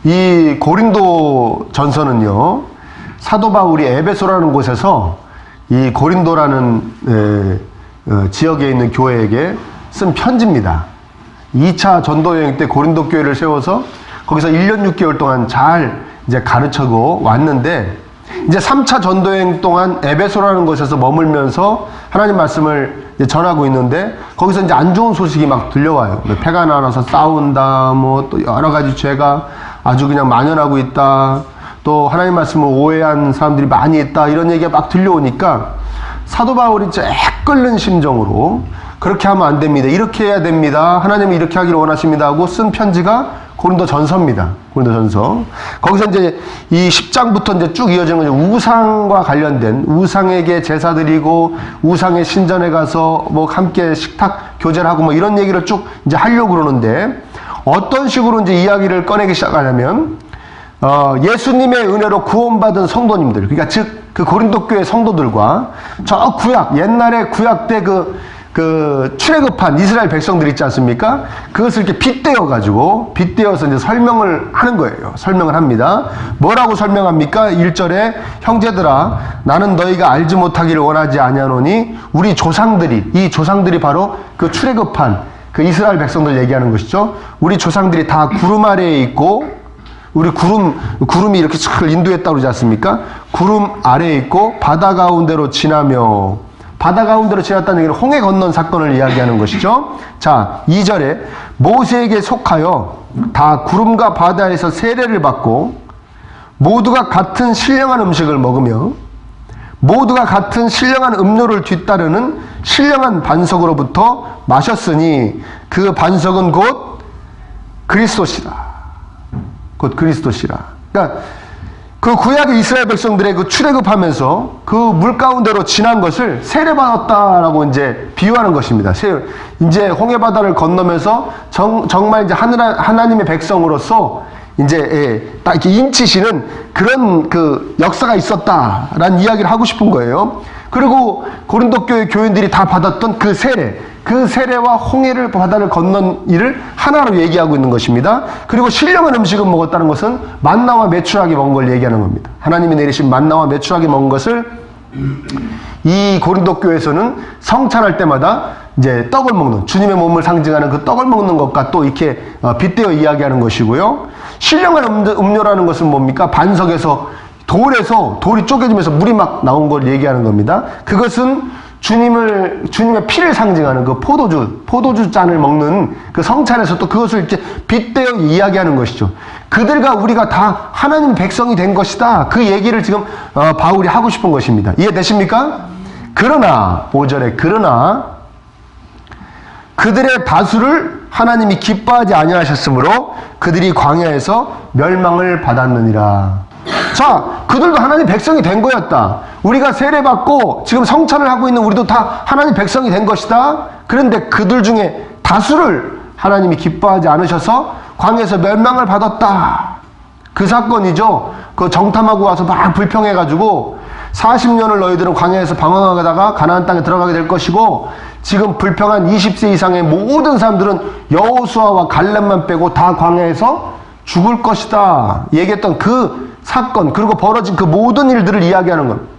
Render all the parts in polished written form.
이 고린도 전서는요, 사도 바울이 에베소라는 곳에서 이 고린도라는 지역에 있는 교회에게 쓴 편지입니다. 2차 전도여행 때 고린도 교회를 세워서 거기서 1년 6개월 동안 잘 이제 가르쳐고 왔는데, 이제 3차 전도여행 동안 에베소라는 곳에서 머물면서 하나님 말씀을 이제 전하고 있는데, 거기서 이제 안 좋은 소식이 막 들려와요. 패가 나눠서 싸운다, 뭐 또 여러 가지 죄가 아주 그냥 만연하고 있다, 또 하나님 말씀을 오해한 사람들이 많이 있다, 이런 얘기가 막 들려오니까 사도 바울이 끓는 심정으로 그렇게 하면 안 됩니다, 이렇게 해야 됩니다, 하나님이 이렇게 하기를 원하십니다 하고 쓴 편지가 고린도 전서입니다. 고린도 전서. 거기서 이제 이 10장부터 이제 쭉 이어지는 거죠. 우상과 관련된, 우상에게 제사 드리고 우상의 신전에 가서 뭐 함께 식탁 교제를 하고 뭐 이런 얘기를 쭉 이제 하려고 그러는데, 어떤 식으로 이제 이야기를 꺼내기 시작하냐면, 예수님의 은혜로 구원받은 성도님들, 그러니까 즉 그 고린도 교회 성도들과 저 구약, 옛날에 구약 때 그 출애굽한 이스라엘 백성들 있지 않습니까? 그것을 이렇게 빗대어서 이제 설명을 하는 거예요. 설명을 합니다. 뭐라고 설명합니까? 1절에 형제들아, 나는 너희가 알지 못하기를 원하지 아니하노니 우리 조상들이, 이 조상들이 바로 그 출애굽한 그 이스라엘 백성들 얘기하는 것이죠. 우리 조상들이 다 구름 아래에 있고, 우리 구름이 이렇게 쫙 인도했다고 그러지 않습니까? 구름 아래에 있고 바다 가운데로 지나며, 바다 가운데로 지났다는 얘기는 홍해 건넌 사건을 이야기하는 것이죠. 자, 2절에 모세에게 속하여 다 구름과 바다에서 세례를 받고 모두가 같은 신령한 음식을 먹으며 모두가 같은 신령한 음료를 뒤따르는 신령한 반석으로부터 마셨으니 그 반석은 곧 그리스도시라. 곧 그리스도시라. 그러니까 그 구약의 이스라엘 백성들의 그 출애굽하면서 그 물 가운데로 지난 것을 세례받았다라고 이제 비유하는 것입니다. 이제 홍해바다를 건너면서 정말 이제 하나님의 백성으로서 이제 딱 이렇게 인치시는 그런 그 역사가 있었다라는 이야기를 하고 싶은 거예요. 그리고 고린도 교회 교인들이 다 받았던 그 세례, 그 세례와 홍해를 바다를 건넌 일을 하나로 얘기하고 있는 것입니다. 그리고 신령한 음식을 먹었다는 것은 만나와 메추라기 먹은 걸 얘기하는 겁니다. 하나님이 내리신 만나와 메추라기 먹은 것을 이 고린도 교회에서는 성찬할 때마다 이제 떡을 먹는, 주님의 몸을 상징하는 그 떡을 먹는 것과 또 이렇게 빗대어 이야기하는 것이고요. 신령한 음료라는 것은 뭡니까? 반석에서 돌이 쪼개지면서 물이 막 나온 걸 얘기하는 겁니다. 그것은 주님의 피를 상징하는 그 포도주 잔을 먹는 그 성찬에서 또 그것을 이렇게 빗대어 이야기하는 것이죠. 그들과 우리가 다 하나님 백성이 된 것이다. 그 얘기를 지금 바울이 하고 싶은 것입니다. 이해되십니까? 그러나 5절에 그러나 그들의 다수를 하나님이 기뻐하지 아니하셨으므로 그들이 광야에서 멸망을 받았느니라. 자, 그들도 하나님 백성이 된 거였다. 우리가 세례받고 지금 성찬을 하고 있는 우리도 다 하나님 백성이 된 것이다. 그런데 그들 중에 다수를 하나님이 기뻐하지 않으셔서 광야에서 멸망을 받았다. 그 사건이죠. 그 정탐하고 와서 막 불평해가지고 40년을 너희들은 광야에서 방황하다가 가나안 땅에 들어가게 될 것이고, 지금 불평한 20세 이상의 모든 사람들은 여호수아와 갈렙만 빼고 다 광야에서 죽을 것이다. 얘기했던 그 사건, 그리고 벌어진 그 모든 일들을 이야기하는 겁니다.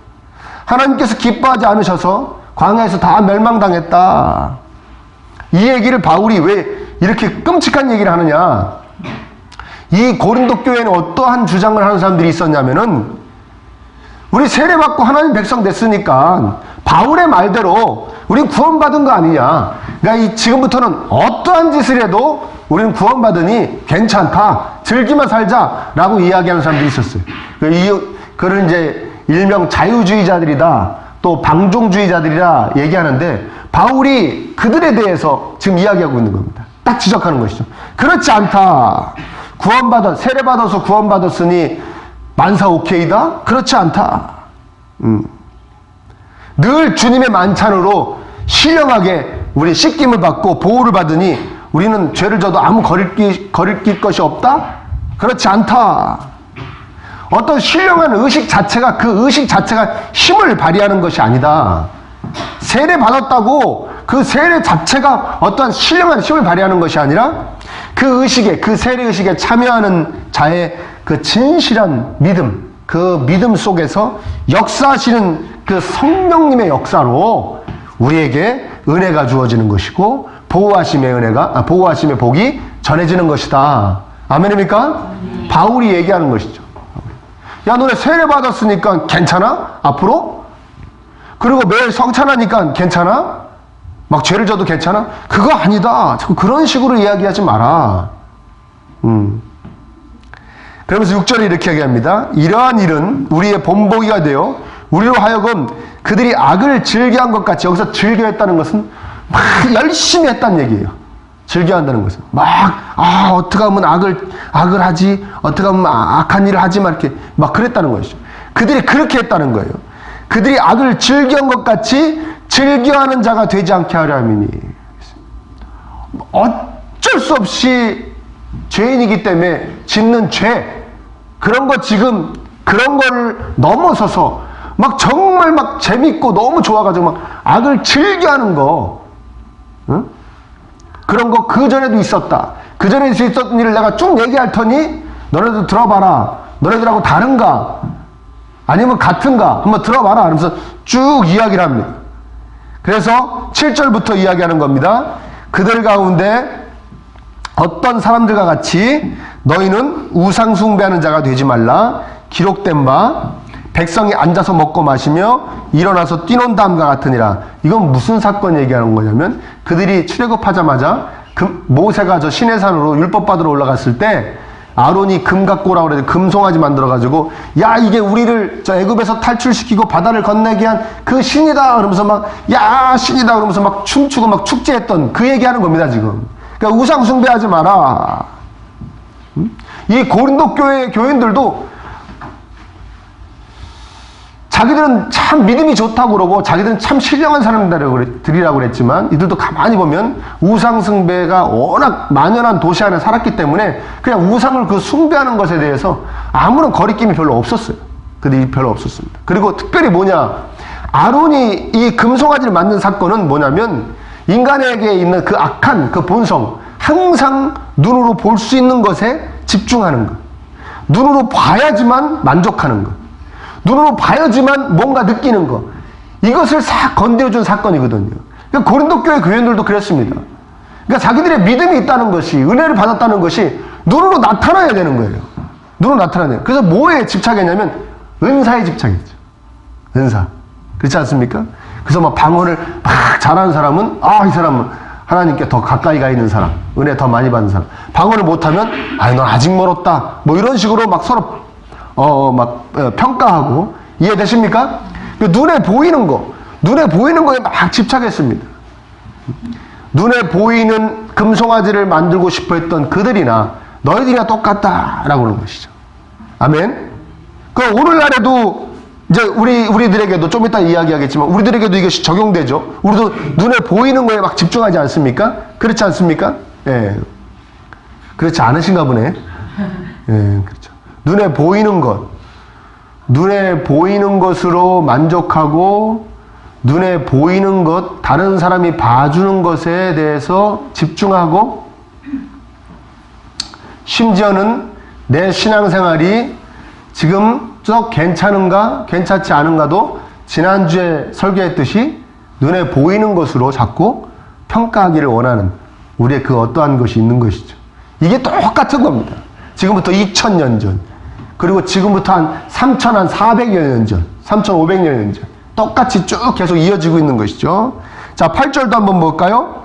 하나님께서 기뻐하지 않으셔서 광야에서 다 멸망당했다. 이 얘기를 바울이 왜 이렇게 끔찍한 얘기를 하느냐. 이 고린도 교회에는 어떠한 주장을 하는 사람들이 있었냐면은, 우리 세례받고 하나님 백성 됐으니까 바울의 말대로 우린 구원받은 거 아니냐. 그러니까 지금부터는 어떠한 짓을 해도 우리는 구원받으니 괜찮다, 즐기며 살자라고 이야기하는 사람들이 있었어요. 그런 이제 일명 자유주의자들이다, 또 방종주의자들이라 얘기하는데, 바울이 그들에 대해서 지금 이야기하고 있는 겁니다. 딱 지적하는 것이죠. 그렇지 않다. 세례받아서 구원받았으니 만사 오케이다? 그렇지 않다. 늘 주님의 만찬으로 신령하게 우리 씻김을 받고 보호를 받으니 우리는 죄를 져도 아무 거리낄 것이 없다? 그렇지 않다. 어떤 신령한 의식 자체가, 그 의식 자체가 힘을 발휘하는 것이 아니다. 세례 받았다고 그 세례 자체가 어떤 신령한 힘을 발휘하는 것이 아니라 그 의식에, 그 세례의식에 참여하는 자의 그 진실한 믿음, 그 믿음 속에서 역사하시는 그 성령님의 역사로 우리에게 은혜가 주어지는 것이고 보호하심의 복이 전해지는 것이다. 아멘입니까? 바울이 얘기하는 것이죠. 야, 너네 세례 받았으니까 괜찮아? 앞으로? 그리고 매일 성찬하니까 괜찮아? 막 죄를 져도 괜찮아? 그거 아니다. 자꾸 그런 식으로 이야기하지 마라. 그러면서 6절에 이렇게 얘기합니다. 이러한 일은 우리의 본보기가 되어 우리로 하여금 그들이 악을 즐겨한 것 같이, 여기서 즐겨했다는 것은 막 열심히 했다는 얘기예요. 즐겨한다는 것은 어떻게 하면 악을 하지, 어떻게 하면 악한 일을 하지, 막 이렇게 막 그랬다는 것이죠. 그들이 그렇게 했다는 거예요. 그들이 악을 즐겨한 것 같이 즐겨하는 자가 되지 않게 하려 함이니. 어쩔 수 없이 죄인이기 때문에 짓는 죄, 그런 거 지금 그런 걸 넘어서서 막 정말 막 재밌고 너무 좋아가지고 막 악을 즐겨하는 거, 응? 그런 거 그전에도 있었다. 그전에 있었던 일을 내가 쭉 얘기할 터니 너네도 들어봐라. 너네들하고 다른가? 아니면 같은가? 한번 들어봐라. 하면서 쭉 이야기를 합니다. 그래서 7절부터 이야기하는 겁니다. 그들 가운데 어떤 사람들과 같이 너희는 우상 숭배하는 자가 되지 말라. 기록된 바 백성이 앉아서 먹고 마시며 일어나서 뛰논 다음과 같으니라. 이건 무슨 사건 얘기하는 거냐면, 그들이 출애굽하자마자 모세가 저 시내산으로 율법 받으러 올라갔을 때 아론이 금 갖고 오라고 그래서 금송아지 만들어가지고, 야, 이게 우리를 저 애굽에서 탈출시키고 바다를 건너게 한 그 신이다 그러면서 막, 야, 신이다 그러면서 막 춤추고 막 축제했던 그 얘기하는 겁니다 지금. 그러니까 우상 숭배하지 마라. 이 고린도 교회 교인들도 자기들은 참 믿음이 좋다고 그러고 자기들은 참 신령한 사람들이라고 그랬지만, 이들도 가만히 보면 우상 숭배가 워낙 만연한 도시 안에 살았기 때문에 그냥 우상을 그 숭배하는 것에 대해서 아무런 거리낌이 별로 없었어요. 그들이 별로 없었습니다. 그리고 특별히 뭐냐, 아론이 이 금송아지를 만든 사건은 뭐냐면, 인간에게 있는 그 악한 그 본성, 항상 눈으로 볼 수 있는 것에 집중하는 것, 눈으로 봐야지만 만족하는 것, 눈으로 봐야지만 뭔가 느끼는 거, 이것을 싹 건드려준 사건이거든요. 그러니까 고린도 교회 교인들도 그랬습니다. 그러니까 자기들의 믿음이 있다는 것이, 은혜를 받았다는 것이 눈으로 나타나야 되는 거예요. 눈으로 나타나야 돼요. 그래서 뭐에 집착했냐면 은사에 집착했죠. 은사. 그렇지 않습니까? 그래서 막 방언을 막 잘하는 사람은, 이 사람은 하나님께 더 가까이 가 있는 사람, 은혜 더 많이 받는 사람. 방언을 못하면, 넌 아직 멀었다. 뭐 이런 식으로 막 서로 평가하고. 이해되십니까? 눈에 보이는 거에 막 집착했습니다. 눈에 보이는 금송아지를 만들고 싶어 했던 그들이나 너희들이나 똑같다라고 하는 것이죠. 아멘. 그 오늘날에도 이제 우리들에게도 좀 이따 이야기하겠지만, 우리들에게도 이것이 적용되죠. 우리도 눈에 보이는 거에 막 집중하지 않습니까? 그렇지 않습니까? 예. 그렇지 않으신가 보네. 예, 그렇죠. 눈에 보이는 것으로 만족하고, 눈에 보이는 것, 다른 사람이 봐주는 것에 대해서 집중하고, 심지어는 내 신앙생활이 지금 괜찮은가, 괜찮지 않은가도 지난주에 설교했듯이 눈에 보이는 것으로 자꾸 평가하기를 원하는 우리의 그 어떠한 것이 있는 것이죠. 이게 똑같은 겁니다. 지금부터 2000년 전, 그리고 지금부터 한 3400여 년 전, 3500여 년 전, 똑같이 쭉 계속 이어지고 있는 것이죠. 자, 8절도 한번 볼까요?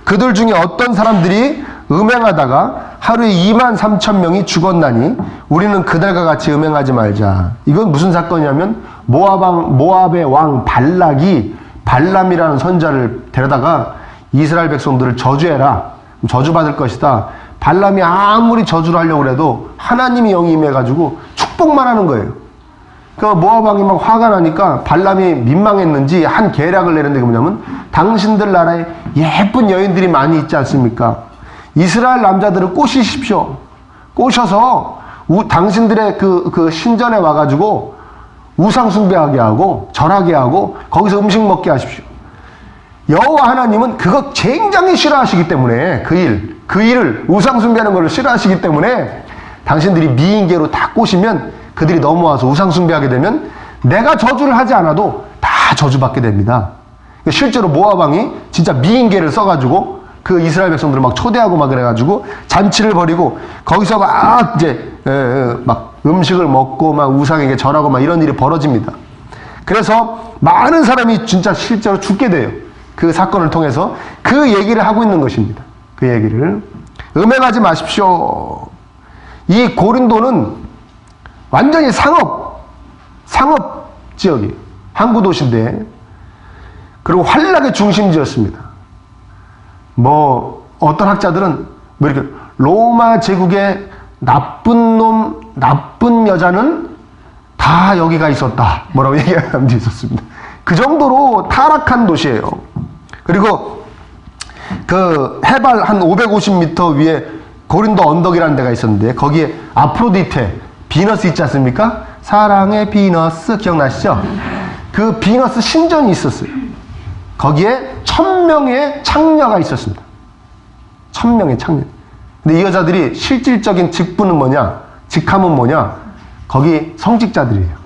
그들 중에 어떤 사람들이 음행하다가 하루에 23,000명이 죽었나니 우리는 그들과 같이 음행하지 말자. 이건 무슨 사건이냐면, 모압의 왕 발락이 발람이라는 선자를 데려다가 이스라엘 백성들을 저주해라, 저주받을 것이다. 발람이 아무리 저주를 하려고 해도 하나님이 영이 임해가지고 축복만 하는 거예요. 그 모압 왕이 막 화가 나니까 발람이 민망했는지 한 계략을 내는데, 뭐냐면, 당신들 나라에 예쁜 여인들이 많이 있지 않습니까? 이스라엘 남자들을 꼬시십시오. 꼬셔서 당신들의 그 신전에 와가지고 우상 숭배하게 하고 절하게 하고 거기서 음식 먹게 하십시오. 여호와 하나님은 그거 굉장히 싫어하시기 때문에, 그 일, 그 일을 우상숭배하는 것을 싫어하시기 때문에 당신들이 미인계로 다 꼬시면 그들이 넘어와서 우상숭배하게 되면 내가 저주를 하지 않아도 다 저주받게 됩니다. 실제로 모압 왕이 진짜 미인계를 써가지고 그 이스라엘 백성들을 막 초대하고 막 그래가지고 잔치를 벌이고 거기서 막 이제 막 음식을 먹고 막 우상에게 절하고 막 이런 일이 벌어집니다. 그래서 많은 사람이 진짜 실제로 죽게 돼요. 그 사건을 통해서 그 얘기를 하고 있는 것입니다. 그 얘기를 음행하지 마십시오. 이 고린도는 완전히 상업 지역이에요. 항구 도시인데, 그리고 환락의 중심지였습니다. 뭐 어떤 학자들은 뭐 이렇게 로마 제국의 나쁜 놈, 나쁜 여자는 다 여기가 있었다, 뭐라고 얘기하는 사람도 있었습니다. 그 정도로 타락한 도시예요. 그리고 그 해발 한 550m 위에 고린도 언덕이라는 데가 있었는데, 거기에 아프로디테, 비너스 있지 않습니까? 사랑의 비너스 기억나시죠? 그 비너스 신전이 있었어요. 거기에 1000명의 창녀가 있었습니다. 1000명의 창녀. 근데 이 여자들이 실질적인 직분은 뭐냐? 직함은 뭐냐? 거기 성직자들이에요.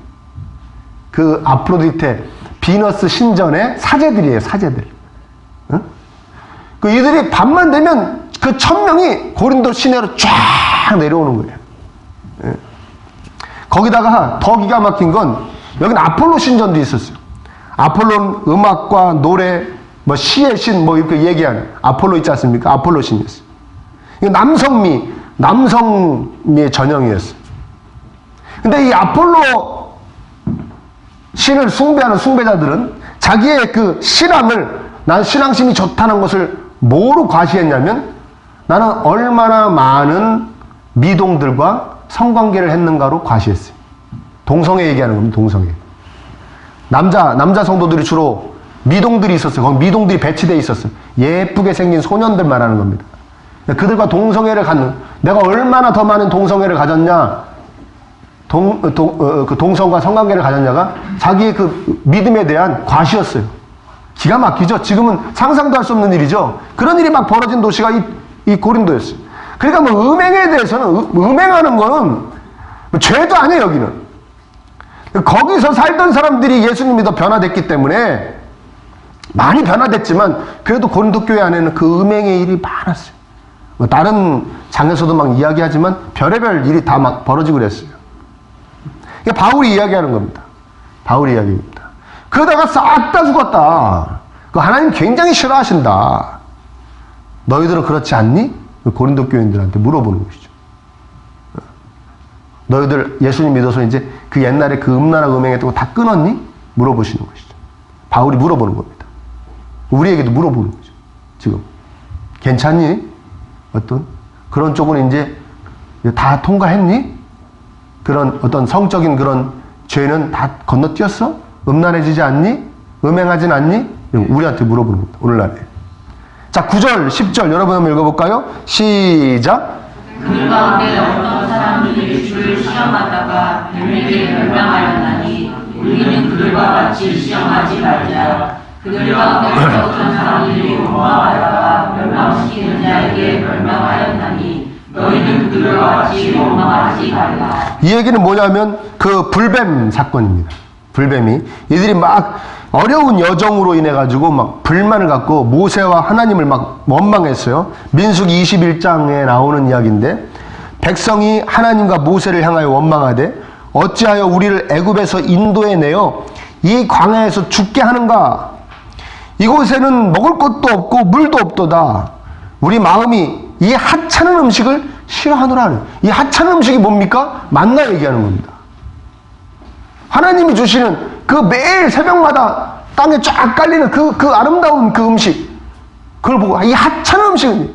그 아프로디테, 비너스 신전의 사제들이에요. 사제들. 응? 그 이들이 밤만 되면 그 1000명이 고린도 시내로 쫙 내려오는 거예요. 예. 거기다가 더 기가 막힌 건 여기는 아폴로 신전도 있었어요. 아폴로는 음악과 노래, 뭐 시의 신, 뭐 이렇게 얘기하는 아폴로 있지 않습니까? 아폴로 신이었어요. 이거 남성미의 전형이었어요. 근데 이 아폴로 신을 숭배하는 숭배자들은 자기의 그 신앙을, 난 신앙심이 좋다는 것을 뭐로 과시했냐면, 나는 얼마나 많은 미동들과 성관계를 했는가로 과시했어요. 동성애 얘기하는 겁니다. 동성애. 남자 성도들이 주로 미동들이 있었어요. 거기 미동들이 배치되어 있었어요. 예쁘게 생긴 소년들 말하는 겁니다. 그들과 동성애를 갖는, 내가 얼마나 더 많은 동성애를 가졌냐, 그 동성과 성관계를 가졌냐가 자기의 그 믿음에 대한 과시였어요. 기가 막히죠. 지금은 상상도 할 수 없는 일이죠. 그런 일이 막 벌어진 도시가 이 고린도였어요. 그러니까 뭐 음행에 대해서는, 음행하는 거는 뭐 죄도 아니에요, 여기는. 거기서 살던 사람들이 예수님이 더 변화됐기 때문에 많이 변화됐지만, 그래도 고린도 교회 안에는 그 음행의 일이 많았어요. 뭐 다른 장에서도 막 이야기하지만 별의별 일이 다 막 벌어지고 그랬어요. 이게 바울이 이야기하는 겁니다. 바울이 이야기입니다. 그러다가 싹 다 죽었다. 그 하나님 굉장히 싫어하신다. 너희들은 그렇지 않니? 고린도 교인들한테 물어보는 것이죠. 너희들 예수님 믿어서 이제 그 옛날에 그 음란한 음행했던 거 다 끊었니? 물어보시는 것이죠. 바울이 물어보는 겁니다. 우리에게도 물어보는 거죠. 지금 괜찮니? 어떤 그런 쪽은 이제 다 통과했니? 그런 어떤 성적인 그런 죄는 다 건너뛰었어? 음란해지지 않니? 음행하진 않니? 우리한테 물어보는 겁니다. 오늘날에. 자, 9절, 10절 여러분 한번 읽어볼까요? 시작. 그 가운데 어떤 사람들이 주를 시험하다가 뱀에게 멸망하였나니 우리는 그들과 같이 시험하지 말자. 그들 가운데 어떤 사람들이 원망하다가 멸망시키는 자에게 멸망하였나니 너희는 그들과 같이 원망하지 말라. 이 얘기는 뭐냐면 그 불뱀 사건입니다. 불뱀이 이들이 막 어려운 여정으로 인해 가지고 막 불만을 갖고 모세와 하나님을 막 원망했어요. 민수기 21장에 나오는 이야기인데, 백성이 하나님과 모세를 향하여 원망하되 어찌하여 우리를 애굽에서 인도해 내어 이 광야에서 죽게 하는가? 이곳에는 먹을 것도 없고 물도 없도다. 우리 마음이 이 하찮은 음식을 싫어하노라. 이 하찮은 음식이 뭡니까? 만나 얘기하는 겁니다. 하나님이 주시는 그 매일 새벽마다 땅에 쫙 깔리는 그 아름다운 그 음식, 그걸 보고 이 하찮은 음식은,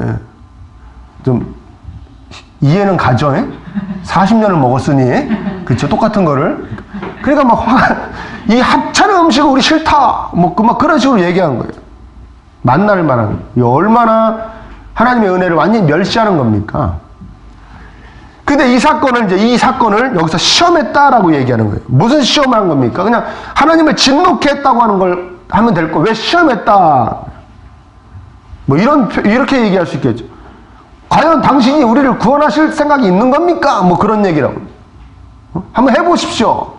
예, 좀 이해는 가죠. 40년을 먹었으니, 그쵸? 똑같은 거를. 그러니까 막 이 하찮은 음식은 우리 싫다, 막 그런 식으로 얘기하는 거예요. 만나를 말하는 거예요. 얼마나 하나님의 은혜를 완전히 멸시하는 겁니까? 근데 이 사건을 여기서 시험했다라고 얘기하는 거예요. 무슨 시험하는 겁니까? 그냥 하나님을 진노케 했다고 하는 걸 하면 될 거. 왜 시험했다? 뭐 이렇게 얘기할 수 있겠죠. 과연 당신이 우리를 구원하실 생각이 있는 겁니까? 뭐 그런 얘기라고. 한번 해보십시오.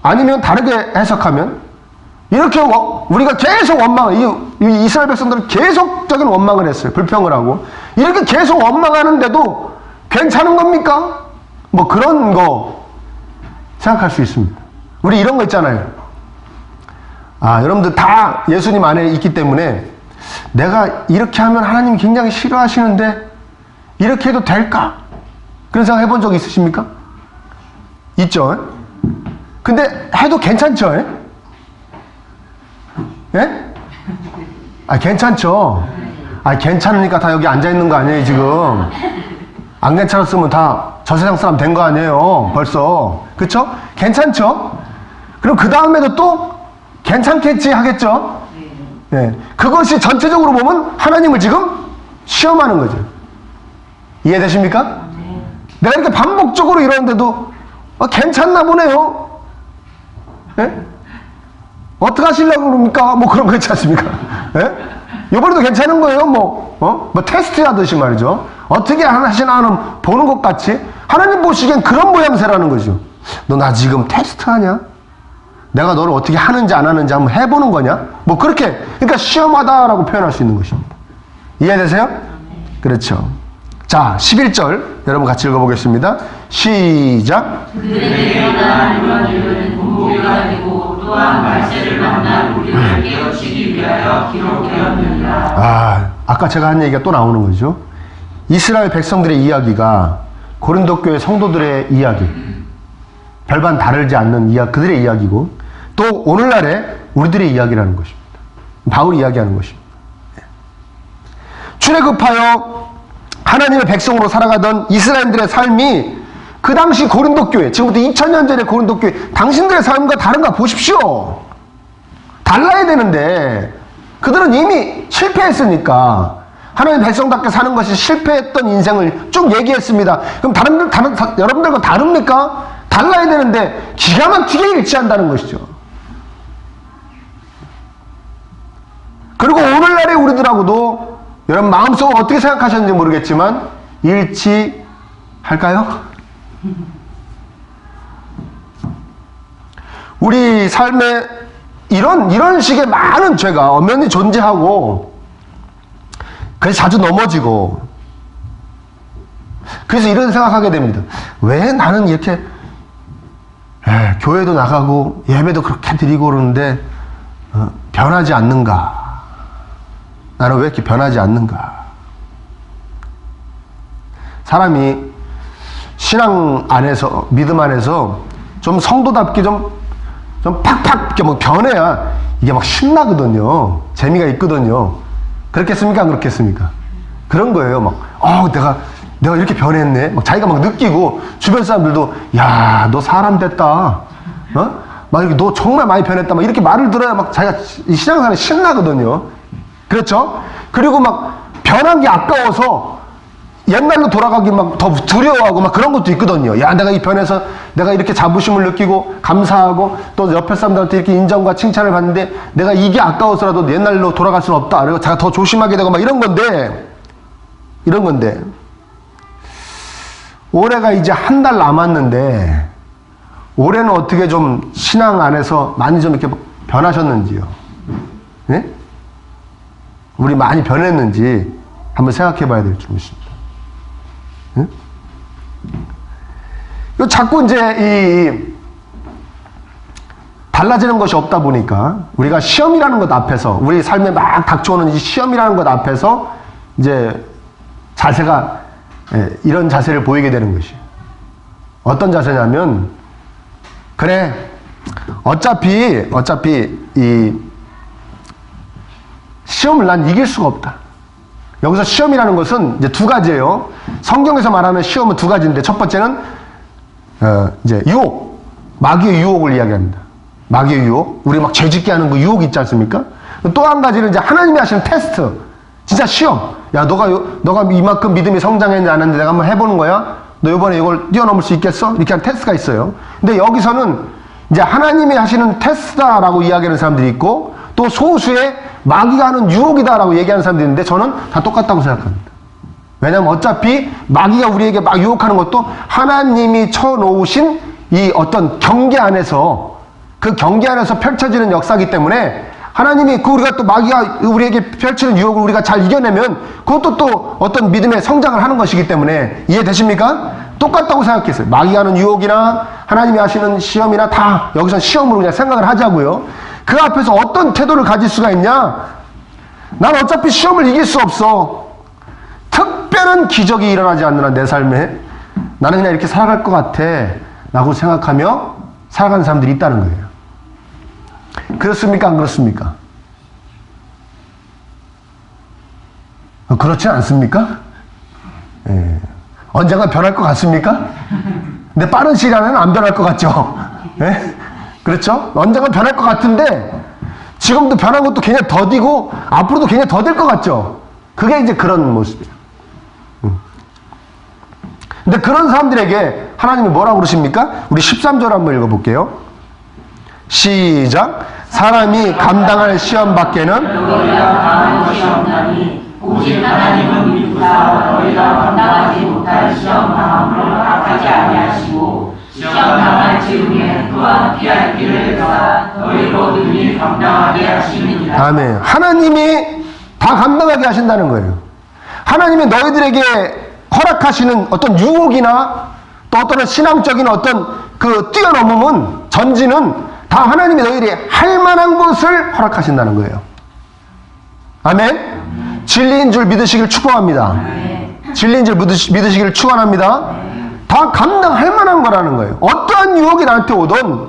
아니면 다르게 해석하면, 이렇게 우리가 계속 이 이스라엘 백성들은 계속적인 원망을 했어요. 불평을 하고. 이렇게 계속 원망하는데도 괜찮은 겁니까? 뭐 그런 거 생각할 수 있습니다. 우리 이런 거 있잖아요. 여러분들 다 예수님 안에 있기 때문에 내가 이렇게 하면 하나님이 굉장히 싫어하시는데 이렇게 해도 될까? 그런 생각 해본 적 있으십니까? 있죠? 근데 해도 괜찮죠? 예? 괜찮죠? 괜찮으니까 다 여기 앉아있는 거 아니에요, 지금? 안 괜찮았으면 다 저 세상 사람 된 거 아니에요, 벌써. 그쵸? 괜찮죠? 그럼 그 다음에도 또 괜찮겠지 하겠죠? 네. 그것이 전체적으로 보면 하나님을 지금 시험하는 거죠. 이해되십니까? 내가 이렇게 반복적으로 이러는데도 괜찮나 보네요. 예? 어떻게 하시려고 그럽니까? 뭐 그런 거 있지 않습니까? 예? 이번에도 괜찮은 거예요. 뭐 테스트 하듯이 말이죠. 어떻게 하시나 하는 보는 것 같이 하나님 보시기엔 그런 모양새라는 거죠. 너 나 지금 테스트 하냐? 내가 너를 어떻게 하는지 안 하는지 한번 해보는 거냐? 뭐 그렇게, 그러니까 시험하다라고 표현할 수 있는 것입니다. 이해되세요? 그렇죠. 자, 11절 여러분 같이 읽어보겠습니다. 시작. 그들에게 일어난 이런 일은 본보기가 되고 또한 말세를 만나 우리를 깨우치기 위하여 기록되었느니라. 아까 제가 한 얘기가 또 나오는 거죠. 이스라엘 백성들의 이야기가 고린도 교회 성도들의 이야기, 별반 다르지 않는 그들의 이야기고, 또 오늘날의 우리들의 이야기라는 것입니다. 바울이 이야기하는 것입니다. 출애굽하여 하나님의 백성으로 살아가던 이스라엘들의 삶이 그 당시 고린도 교회, 지금부터 2000년 전의 고린도 교회, 당신들의 삶과 다른가 보십시오. 달라야 되는데 그들은 이미 실패했으니까 하나님 백성답게 사는 것이 실패했던 인생을 쭉 얘기했습니다. 그럼 여러분들과 다릅니까? 달라야 되는데 기가 막히게 일치한다는 것이죠. 그리고 오늘날의 우리들하고도 여러분 마음속으로 어떻게 생각하셨는지 모르겠지만 일치할까요? 우리 삶에 이런 식의 많은 죄가 엄연히 존재하고, 그래서 자주 넘어지고, 그래서 이런 생각하게 됩니다. 왜 나는 이렇게 교회도 나가고 예배도 그렇게 드리고 그러는데 변하지 않는가? 나는 왜 이렇게 변하지 않는가? 사람이 신앙 안에서, 믿음 안에서 좀 성도답게 좀 팍팍 이렇게 뭐 변해야 이게 막 신나거든요. 재미가 있거든요. 그렇겠습니까? 안 그렇겠습니까? 그런 거예요. 막, 내가 이렇게 변했네. 막 자기가 막 느끼고, 주변 사람들도, 야, 너 사람 됐다. 막 이렇게 너 정말 많이 변했다. 막 이렇게 말을 들어야 막 자기가 이 신앙생활에 신나거든요. 그렇죠? 그리고 막 변한 게 아까워서 옛날로 돌아가기 막 더 두려워하고 막 그런 것도 있거든요. 야, 내가 이 변해서 내가 이렇게 자부심을 느끼고 감사하고 또 옆에 사람들한테 이렇게 인정과 칭찬을 받는데 내가 이게 아까워서라도 옛날로 돌아갈 수는 없다. 그리고 제가 더 조심하게 되고 막 이런 건데 올해가 이제 한 달 남았는데 올해는 어떻게 좀 신앙 안에서 많이 좀 이렇게 변하셨는지요? 네? 우리 많이 변했는지 한번 생각해 봐야 될 줄 믿습니다. 네? 자꾸 이제 달라지는 것이 없다 보니까 우리가 시험이라는 것 앞에서, 우리 삶에 막 닥쳐오는 이 시험이라는 것 앞에서 이제 자세가, 이런 자세를 보이게 되는 것이에요. 어떤 자세냐면, 그래, 어차피 이 시험을 난 이길 수가 없다. 여기서 시험이라는 것은 이제 두 가지예요. 성경에서 말하면 시험은 두 가지인데, 첫 번째는 이제 유혹, 마귀의 유혹을 이야기합니다. 마귀의 유혹, 우리 막 죄짓게 하는 그 유혹이 있지 않습니까? 또 한 가지는 이제 하나님이 하시는 테스트, 진짜 시험. 야, 너가 이만큼 믿음이 성장했는지 안 했는지 내가 한번 해보는 거야. 너 이번에 이걸 뛰어넘을 수 있겠어? 이렇게 하는 테스트가 있어요. 근데 여기서는 이제 하나님이 하시는 테스트다라고 이야기하는 사람들이 있고, 또 또 소수의 마귀가 하는 유혹이다라고 얘기하는 사람들이 있는데 저는 다 똑같다고 생각합니다. 왜냐하면 어차피 마귀가 우리에게 막 유혹하는 것도 하나님이 쳐놓으신 이 어떤 경계 안에서, 그 경계 안에서 펼쳐지는 역사이기 때문에 하나님이 우리가 또 마귀가 우리에게 펼치는 유혹을 우리가 잘 이겨내면 그것도 또 어떤 믿음의 성장을 하는 것이기 때문에, 이해되십니까? 똑같다고 생각했어요. 마귀가 하는 유혹이나 하나님이 하시는 시험이나 다 여기서 시험으로 그냥 생각을 하자고요. 그 앞에서 어떤 태도를 가질 수가 있냐? 난 어차피 시험을 이길 수 없어. 특별한 기적이 일어나지 않는 한 내 삶에 나는 그냥 이렇게 살아갈 것 같아 라고 생각하며 살아가는 사람들이 있다는 거예요. 그렇습니까? 안 그렇습니까? 그렇지 않습니까? 예. 언젠가 변할 것 같습니까? 근데 빠른 시일 안에는 안 변할 것 같죠? 예? 그렇죠? 언젠가 변할 것 같은데 지금도 변한 것도 굉장히 더디고 앞으로도 굉장히 더딜 것 같죠? 그게 이제 그런 모습이에요. 근데 그런 사람들에게 하나님이 뭐라고 그러십니까? 우리 13절 한번 읽어볼게요. 시작. 사람이 감당할 시험 밖에는 너희가 당할 것이 없나니 오직 하나님은 미루사 너희가 감당하지 못할 시험 당함을 허락하지 아니하시고 시험 당할 즈음에 또한 피할 길을 내사 너희로 능히 감당하게 하시느니라. 아멘. 하나님이 다 감당하게 하신다는 거예요. 하나님이 너희들에게 허락하시는 어떤 유혹이나 또 어떤 신앙적인 어떤 그 뛰어넘음은, 전진은 다 하나님이 너희들이 할 만한 것을 허락하신다는 거예요. 아멘. 진리인 줄 믿으시길 축복합니다. 진리인 줄 믿으시길 축원합니다. 다 감당할 만한 거라는 거예요. 어떠한 유혹이 나한테 오든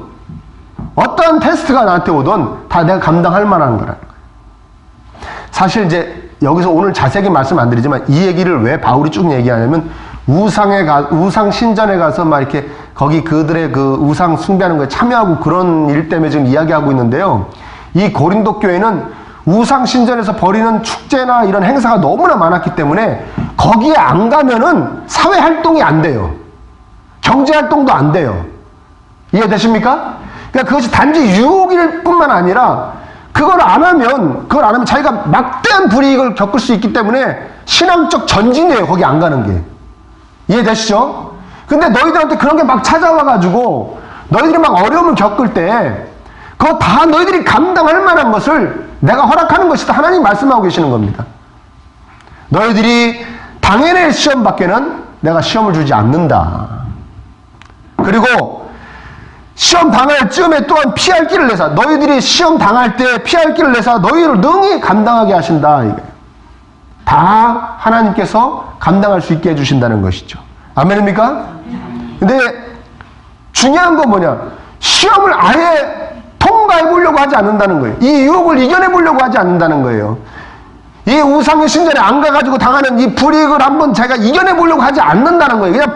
어떠한 테스트가 나한테 오든 다 내가 감당할 만한 거라는 거예요. 사실 이제 여기서 오늘 자세하게 말씀 안 드리지만 이 얘기를 왜 바울이 쭉 얘기하냐면 우상 신전에 가서 막 이렇게 거기 그들의 그 우상 숭배하는 거에 참여하고 그런 일 때문에 지금 이야기하고 있는데요. 이 고린도 교회는 우상 신전에서 벌이는 축제나 이런 행사가 너무나 많았기 때문에 거기에 안 가면은 사회 활동이 안 돼요. 경제 활동도 안 돼요. 이해되십니까? 그러니까 그것이 단지 유혹일 뿐만 아니라 그걸 안 하면 자기가 막대한 불이익을 겪을 수 있기 때문에 신앙적 전진이에요. 거기 안 가는 게. 이해되시죠? 근데 너희들한테 그런 게 막 찾아와가지고 너희들이 막 어려움을 겪을 때 그거 다 너희들이 감당할 만한 것을 내가 허락하는 것이다. 하나님 말씀하고 계시는 겁니다. 너희들이 당해낼 시험 밖에는 내가 시험을 주지 않는다. 그리고 시험 당할 즈음에 또한 피할 길을 내사, 너희들이 시험 당할 때 피할 길을 내사 너희를 능히 감당하게 하신다. 이거예요. 다 하나님께서 감당할 수 있게 해주신다는 것이죠. 아멘입니까? 근데 중요한 건 뭐냐? 시험을 아예 통과해 보려고 하지 않는다는 거예요. 이 유혹을 이겨내 보려고 하지 않는다는 거예요. 이 우상의 신전에 안 가가지고 당하는 이 불이익을 한번 제가 이겨내 보려고 하지 않는다는 거예요. 그냥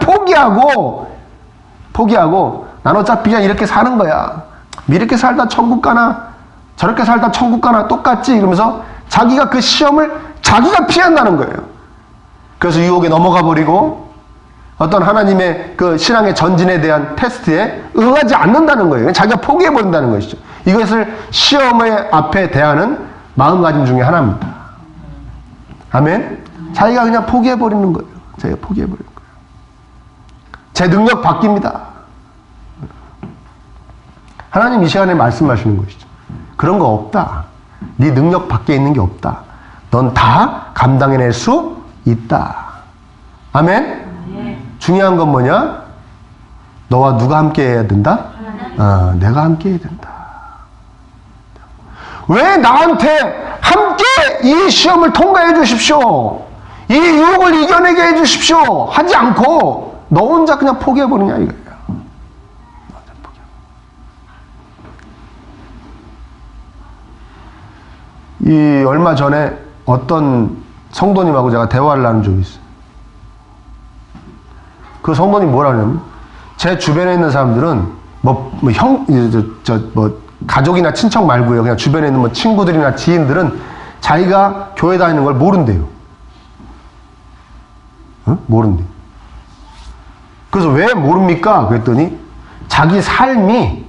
포기하고 난 어차피 그냥 이렇게 사는 거야. 이렇게 살다 천국 가나 저렇게 살다 천국 가나 똑같지 이러면서 자기가 그 시험을 자기가 피한다는 거예요. 그래서 유혹에 넘어가 버리고 어떤 하나님의 그 신앙의 전진에 대한 테스트에 응하지 않는다는 거예요. 자기가 포기해 버린다는 것이죠. 이것을 시험의 앞에 대하는 마음가짐 중에 하나입니다. 아멘. 자기가 그냥 포기해 버리는 거예요. 자기가 포기해 버리는 거예요. 제 능력 바뀝니다. 하나님 이 시간에 말씀하시는 것이죠. 그런 거 없다. 네 능력 밖에 있는 게 없다. 넌 다 감당해낼 수 있다. 아멘? 중요한 건 뭐냐? 너와 누가 함께 해야 된다? 내가 함께 해야 된다. 왜 나한테 함께 이 시험을 통과해 주십시오. 이 유혹을 이겨내게 해 주십시오. 하지 않고 너 혼자 그냥 포기해버리냐 이거예요. 이 얼마 전에 어떤 성도님하고 제가 대화를 나눈 적이 있어요. 그 성도님 뭐라 그러냐면 제 주변에 있는 사람들은 가족이나 친척 말고요. 그냥 주변에 있는 친구들이나 지인들은 자기가 교회 다니는 걸 모른대요. 모른대요. 그래서 왜 모릅니까? 그랬더니 자기 삶이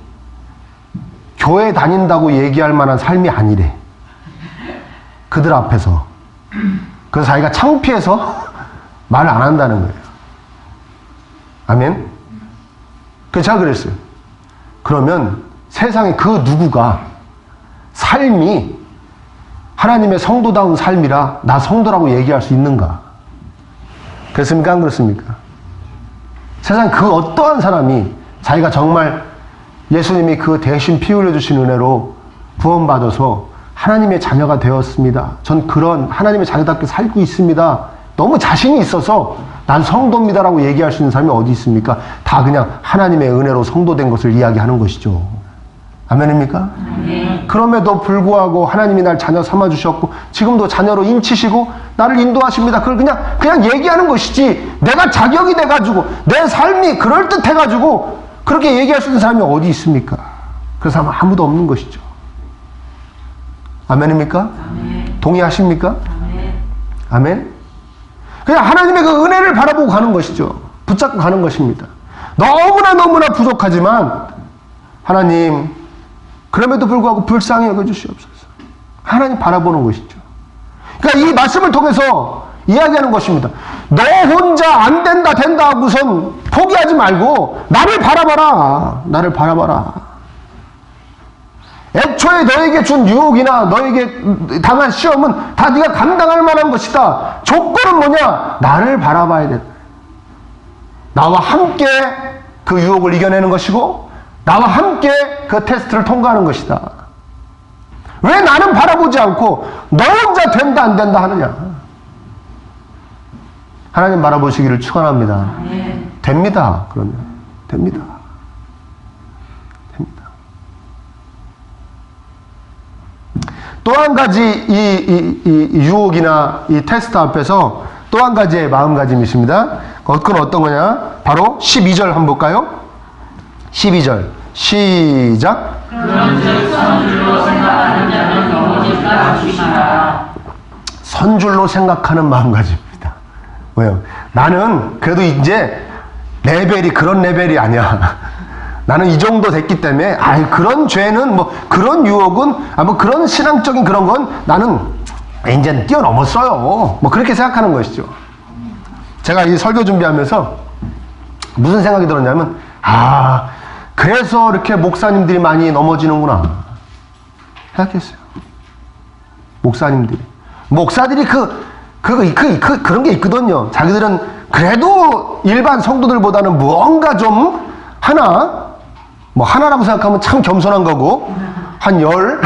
교회 다닌다고 얘기할 만한 삶이 아니래. 그들 앞에서. 그래서 자기가 창피해서 말을 안 한다는 거예요. 아멘? 그래서 제가 그랬어요. 그러면 세상에 그 누구가 삶이 하나님의 성도다운 삶이라 나 성도라고 얘기할 수 있는가? 그렇습니까? 안 그렇습니까? 세상 그 어떠한 사람이 자기가 정말 예수님이 그 대신 피 흘려주신 은혜로 구원받아서 하나님의 자녀가 되었습니다. 전 그런 하나님의 자녀답게 살고 있습니다. 너무 자신이 있어서 난 성도입니다라고 얘기할 수 있는 사람이 어디 있습니까? 다 그냥 하나님의 은혜로 성도된 것을 이야기하는 것이죠. 아멘입니까? 네. 그럼에도 불구하고 하나님이 날 자녀 삼아주셨고 지금도 자녀로 인치시고 나를 인도하십니다. 그걸 그냥 얘기하는 것이지 내가 자격이 돼가지고 내 삶이 그럴듯해가지고 그렇게 얘기할 수 있는 사람이 어디 있습니까? 그 사람은 아무도 없는 것이죠. 아멘입니까? 아멘. 동의하십니까? 아멘. 아멘. 그냥 하나님의 그 은혜를 바라보고 가는 것이죠. 붙잡고 가는 것입니다. 너무나 부족하지만 하나님 그럼에도 불구하고 불쌍히 여겨주시옵소서. 하나님 바라보는 것이죠. 그러니까 이 말씀을 통해서 이야기하는 것입니다. 너 혼자 안 된다 하고선 포기하지 말고 나를 바라봐라. 나를 바라봐라. 애초에 너에게 준 유혹이나 너에게 당한 시험은 다 네가 감당할 만한 것이다. 조건은 뭐냐? 나를 바라봐야 돼. 나와 함께 그 유혹을 이겨내는 것이고 나와 함께 그 테스트를 통과하는 것이다. 왜 나는 바라보지 않고 너 혼자 된다 안 된다 하느냐? 하나님 바라보시기를 축원합니다. 됩니다. 그러면 됩니다. 됩니다. 또 한 가지 이 유혹이나 이 테스트 앞에서 또 한 가지의 마음가짐이 있습니다. 그건 어떤 거냐? 바로 12절 한번 볼까요? 12절 시작. 그런즉 선줄로 생각하는 자는 넘어질까 조심하라. 선줄로 생각하는 마음가짐입니다. 왜요? 나는 그래도 이제 레벨이 그런 레벨이 아니야. 나는 이 정도 됐기 때문에 그런 죄는 뭐 그런 유혹은 뭐 그런 신앙적인 그런 건 나는 이제 뛰어넘었어요. 뭐 그렇게 생각하는 것이죠. 제가 이 설교 준비하면서 무슨 생각이 들었냐면 그래서 이렇게 목사님들이 많이 넘어지는구나 생각했어요. 목사들이 그런 게 있거든요. 자기들은 그래도 일반 성도들보다는 무언가 좀 하나라고 생각하면 참 겸손한 거고 한 열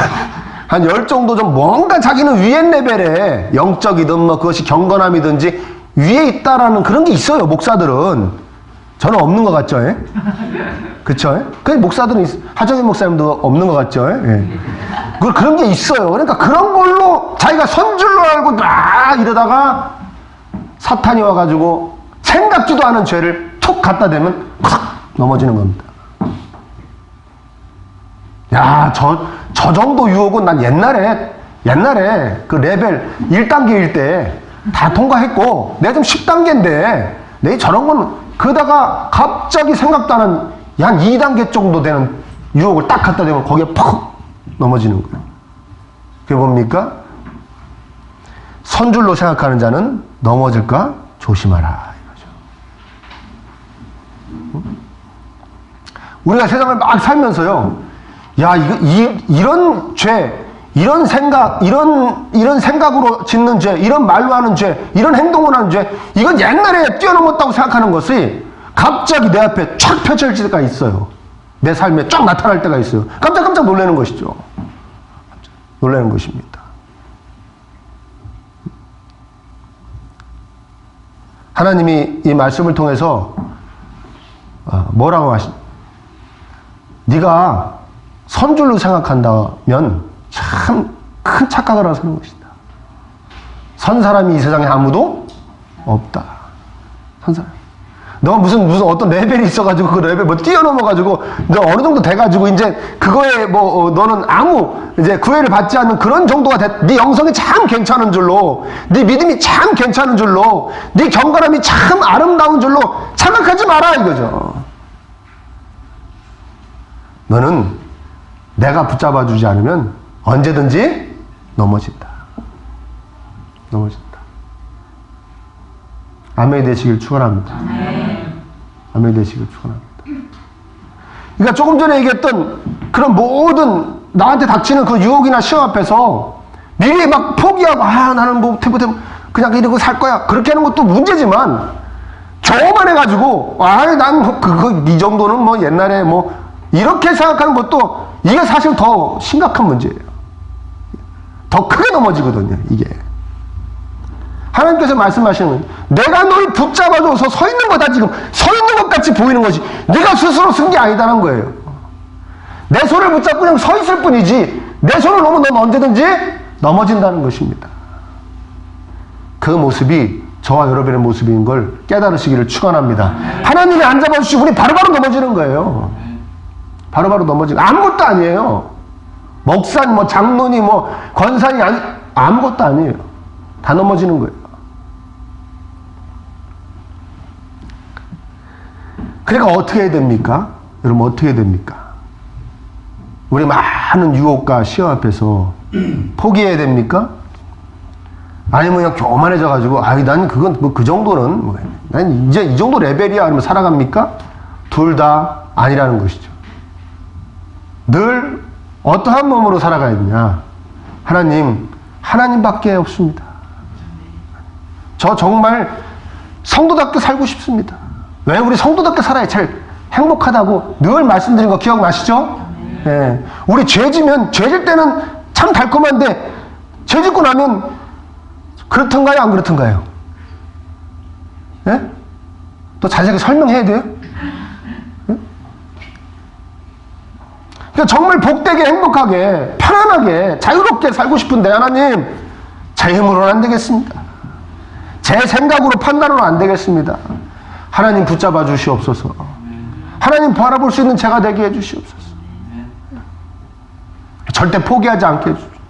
정도 좀 뭔가 자기는 위에 레벨에 영적이든 뭐 그것이 경건함이든지 위에 있다라는 그런 게 있어요. 목사들은. 저는 없는 것 같죠? 예? 그쵸? 그 목사들은 하정인 목사님도 없는 것 같죠? 예. 그런 게 있어요. 그러니까 그런 걸로 자기가 선줄로 알고 이러다가 사탄이 와가지고 생각지도 않은 죄를 툭 갖다 대면 콱 넘어지는 겁니다. 저 정도 유혹은 난 옛날에 그 레벨 1단계일 때 다 통과했고 내가 좀 10단계인데 내 저런 건 그러다가 갑자기 생각도 안 한 한 2단계 정도 되는 유혹을 딱 갖다 대면 거기에 퍽 넘어지는 거예요. 그게 뭡니까? 선줄로 생각하는 자는 넘어질까 조심하라 이거죠. 우리가 세상을 막 살면서요. 이런 죄, 이런 생각, 이런 생각으로 짓는 죄, 이런 말로 하는 죄, 이런 행동을 하는 죄, 이건 옛날에 뛰어넘었다고 생각하는 것이 갑자기 내 앞에 쫙 펼쳐질 때가 있어요. 내 삶에 쫙 나타날 때가 있어요. 깜짝 놀라는 것이죠. 놀라는 것입니다. 하나님이 이 말씀을 통해서 뭐라고 하십니까? 네가 선줄로 생각한다면 참 큰 착각을 하고 사는 것이다. 선 사람이 이 세상에 아무도 없다. 선 사람. 너가 무슨 어떤 레벨이 있어가지고 그 레벨 뛰어넘어가지고 너 어느 정도 돼가지고 이제 그거에 너는 아무 이제 구애를 받지 않는 그런 정도가 네 영성이 참 괜찮은 줄로, 네 믿음이 참 괜찮은 줄로, 네 경건함이 참 아름다운 줄로 착각하지 마라 이거죠. 너는 내가 붙잡아주지 않으면 언제든지 넘어진다. 넘어진다. 아멘이 되시길 축원합니다. 아멘이 되시길 축원합니다. 그러니까 조금 전에 얘기했던 그런 모든 나한테 닥치는 그 유혹이나 시험 앞에서 미리 막 포기하고 나는 뭐 그냥 이러고 살 거야 그렇게 하는 것도 문제지만 교만해가지고 난 뭐 그거 이 정도는 뭐 옛날에 뭐 이렇게 생각하는 것도 이게 사실 더 심각한 문제예요. 더 크게 넘어지거든요. 이게 하나님께서 말씀하시는 내가 널 붙잡아줘서 서 있는 거다. 지금 서 있는 것 같이 보이는 것이 네가 스스로 쓴 게 아니다는 거예요. 내 손을 붙잡고 그냥 서 있을 뿐이지 내 손을 놓으면 넌 언제든지 넘어진다는 것입니다. 그 모습이 저와 여러분의 모습인 걸 깨달으시기를 축원합니다. 하나님이 안 잡아주시고 우리 바로바로 넘어지는 거예요. 바로바로 넘어지는 아무것도 아니에요. 목사님 뭐 장로니 뭐 권사니 아무것도 아니에요. 다 넘어지는 거예요. 그러니까 어떻게 해야 됩니까? 여러분 어떻게 해야 됩니까? 우리 많은 유혹과 시험 앞에서 포기해야 됩니까? 아니면 그냥 교만해져가지고 난 그건 뭐 그 정도는 난 이제 이 정도 레벨이야 아니면 살아갑니까? 둘 다 아니라는 것이죠. 늘 어떠한 몸으로 살아가야 되냐? 하나님밖에 없습니다. 저 정말 성도답게 살고 싶습니다. 왜? 우리 성도답게 살아야 제일 행복하다고 늘 말씀드린 거 기억나시죠? 네. 우리 죄지면 죄질 때는 참 달콤한데 죄 짓고 나면 그렇던가요? 안 그렇던가요? 네? 또 자세하게 설명해야 돼요? 네? 그러니까 정말 복되게 행복하게 편안하게 자유롭게 살고 싶은데 하나님 제 힘으로는 안 되겠습니다. 제 생각으로 판단으로 안 되겠습니다. 하나님 붙잡아 주시옵소서. 하나님 바라볼 수 있는 제가 되게 해주시옵소서. 절대 포기하지 않게 해주십시오.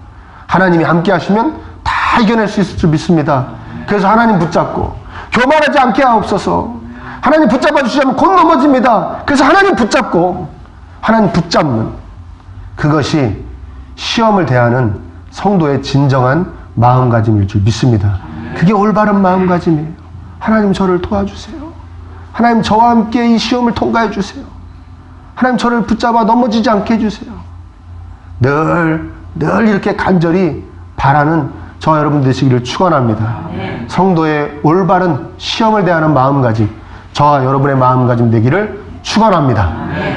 하나님이 함께 하시면 다 이겨낼 수 있을 줄 믿습니다. 그래서 하나님 붙잡고 교만하지 않게 하옵소서. 하나님 붙잡아 주시면 곧 넘어집니다. 그래서 하나님 붙잡고 하나님 붙잡는 그것이 시험을 대하는 성도의 진정한 마음가짐일 줄 믿습니다. 그게 올바른 마음가짐이에요. 하나님 저를 도와주세요. 하나님 저와 함께 이 시험을 통과해 주세요. 하나님 저를 붙잡아 넘어지지 않게 해주세요. 늘 이렇게 간절히 바라는 저와 여러분 되시기를 축원합니다. 성도의 올바른 시험을 대하는 마음가짐, 저와 여러분의 마음가짐 되기를 축원합니다.